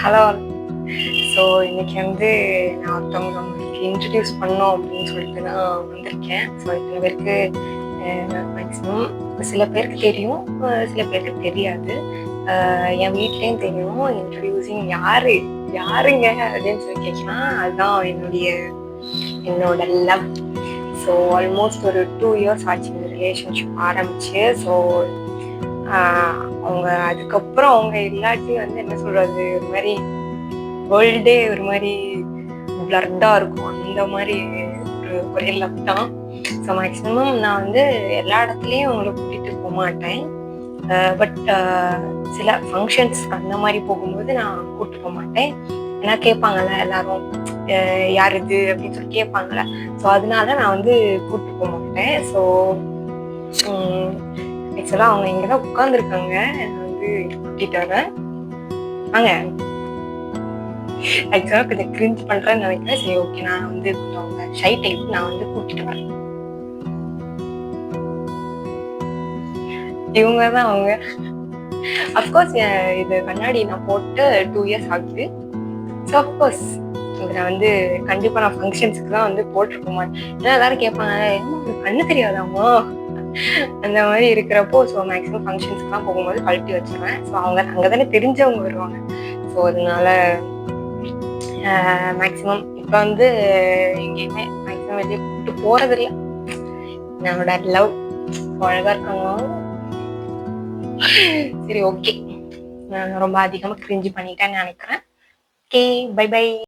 Hello. So இன்னைக்கு வந்து நான் ஒருத்தவங்க உங்களுக்கு இன்ட்ரடியூஸ் பண்ணோம் அப்படின்னு சொல்லிட்டு தான் வந்திருக்கேன். ஸோ இத்தனை பேருக்கு மேக்ஸிமம் சில பேருக்கு தெரியும், சில பேருக்கு தெரியாது. என் வீட்லேயும் தெரியும். இன்ட்ரடியூசிங் யாருங்க அப்படின்னு சொல்லி கேட்கலாம். அதுதான் என்னோட லவ். ஸோ ஆல்மோஸ்ட் ஒரு 2 years ஆச்சு இந்த ரிலேஷன்ஷிப் ஆரம்பிச்சு. ஸோ அவங்க அதுக்கப்புறம் அவங்க இல்லாட்டி வந்து என்ன சொல்றது, ஒரு மாதிரி வேர்ல்டே ஒரு மாதிரி பிளர்டா இருக்கும். அந்த மாதிரி ஒரே லவ் தான். ஸோ மேக்ஸிமம் நான் வந்து எல்லா இடத்துலையும் அவங்கள கூட்டிட்டு போக மாட்டேன். பட் சில ஃபங்க்ஷன்ஸ் அந்த மாதிரி போகும்போது நான் கூப்பிட்டு போக மாட்டேன். ஏன்னா கேட்பாங்கல்ல எல்லாரும், யார் இது அப்படின்னு சொல்லி கேட்பாங்கல்ல. ஸோ அதனால நான் வந்து கூப்பிட்டு போக மாட்டேன். ஸோ ஆக்சுவலாக அவங்க இங்கே தான் உட்காந்துருக்காங்க. நான் வந்து கூட்டிட்டு வரேன். வாங்க. ஆக்சுவலாக கொஞ்சம் கிரிஞ்ச் பண்ணுறேன்னு நினைக்கிறேன். சரி, ஓகே, நான் வந்து கொஞ்சம் அவங்க ஷை டைப், நான் வந்து கூட்டிட்டு வரேன். இவங்க தான் அவங்க. அஃப்கோர்ஸ் இது கண்ணாடி நான் போட்டு 2 years ஆகுது. ஸோ அஃப்கோர்ஸ் இதில் வந்து கண்டிப்பாக நான் ஃபங்க்ஷன்ஸுக்கு தான் வந்து போட்டிருக்க மாட்டேன். ஏன்னா எல்லாரும் கேட்பாங்க, என்ன கண்ணு தெரியாதாமா அந்த மாதிரி இருக்கிறப்போ. ஸோ மேக்ஸிமம் ஃபங்க்ஷன்ஸ்க்குலாம் போகும்போது கழட்டி வச்சிருவேன். ஸோ அவங்க அங்கே தானே தெரிஞ்சவங்க வருவாங்க. ஸோ அதனால மேக்ஸிமம் இப்போ வந்து எங்கேயுமே மேக்ஸிமம் வெளியே கூப்பிட்டு போகிறதில்ல. என்னோட லவ் அழகாக இருக்காங்க. சரி, ஓகே, நான் ரொம்ப அதிகமாக கிரிஞ்சு பண்ணிட்டேன்னு நினைக்கிறேன். Okay, bye by.